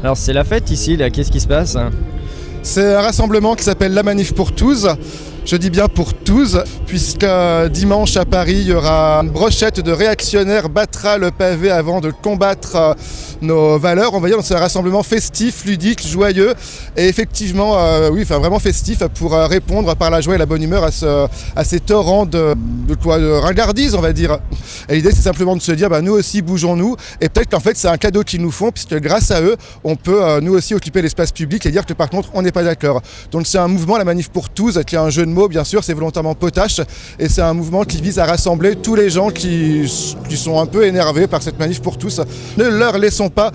Alors c'est la fête ici, là, qu'est-ce qui se passe? C'est un rassemblement qui s'appelle la Manif pour tous. Je dis bien pour tous, puisque dimanche à Paris, il y aura une brochette de réactionnaires battra le pavé avant de combattre nos valeurs. On va dire que c'est un rassemblement festif, ludique, joyeux et effectivement, vraiment festif pour répondre par la joie et la bonne humeur à ces torrents de ringardise, on va dire. Et l'idée, c'est simplement de se dire, nous aussi, bougeons-nous. Et peut-être qu'en fait, c'est un cadeau qu'ils nous font, puisque grâce à eux, on peut nous aussi occuper l'espace public et dire que par contre, on n'est pas d'accord. Donc c'est un mouvement, la Manif pour tous, qui est un jeu de mots, bien sûr, c'est volontairement potache. Et c'est un mouvement qui vise à rassembler tous les gens qui sont un peu énervés par cette Manif pour tous. Ne leur laissons pas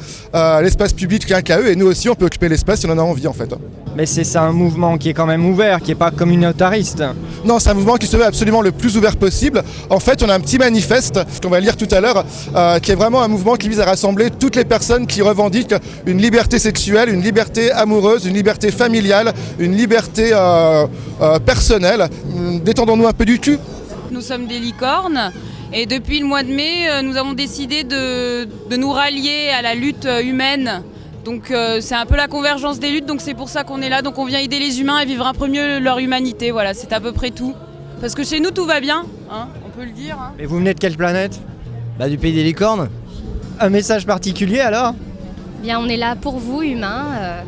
l'espace public rien qu'à eux. Et nous aussi, on peut occuper l'espace si on en a envie, en fait. Mais c'est un mouvement qui est quand même ouvert, qui n'est pas communautariste. Non, c'est un mouvement qui se veut absolument le plus ouvert possible. En fait, on a un petit manifeste qu'on va lire tout à l'heure, qui est vraiment un mouvement qui vise à rassembler toutes les personnes qui revendiquent une liberté sexuelle, une liberté amoureuse, une liberté familiale, une liberté personnelle. Détendons-nous un peu du cul. Nous sommes des licornes et depuis le mois de mai, nous avons décidé de nous rallier à la lutte humaine. Donc c'est un peu la convergence des luttes, donc c'est pour ça qu'on est là. Donc on vient aider les humains à vivre un peu mieux leur humanité, voilà, c'est à peu près tout. Parce que chez nous tout va bien, hein, on peut le dire. Hein. Et vous venez de quelle planète? Du pays des licornes. Un message particulier alors? Bien, on est là pour vous, humains.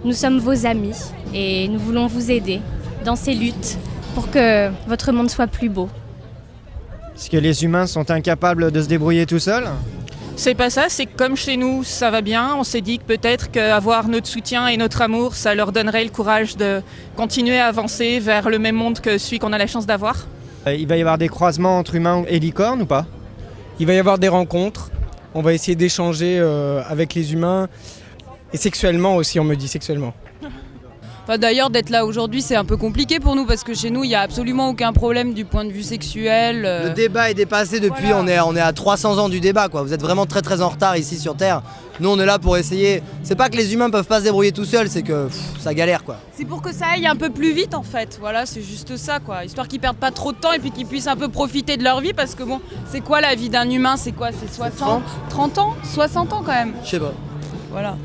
Nous sommes vos amis et nous voulons vous aider dans ces luttes pour que votre monde soit plus beau. Est-ce que les humains sont incapables de se débrouiller tout seuls? C'est pas ça, c'est que comme chez nous, ça va bien. On s'est dit que peut-être qu'avoir notre soutien et notre amour, ça leur donnerait le courage de continuer à avancer vers le même monde que celui qu'on a la chance d'avoir. Il va y avoir des croisements entre humains et licornes ou pas? Il va y avoir des rencontres. On va essayer d'échanger avec les humains. Et sexuellement aussi, on me dit sexuellement. Enfin, d'ailleurs, d'être là aujourd'hui, c'est un peu compliqué pour nous parce que chez nous, il n'y a absolument aucun problème du point de vue sexuel. Le débat est dépassé depuis, voilà. on est à 300 ans du débat, quoi. Vous êtes vraiment très très en retard ici sur Terre. Nous, on est là pour essayer. C'est pas que les humains peuvent pas se débrouiller tout seuls, c'est que ça galère, quoi. C'est pour que ça aille un peu plus vite en fait, voilà, c'est juste ça quoi. Histoire qu'ils perdent pas trop de temps et puis qu'ils puissent un peu profiter de leur vie parce que bon, c'est quoi la vie d'un humain? C'est quoi? C'est 60, 30 ans? 60 ans quand même. Je sais pas. Voilà.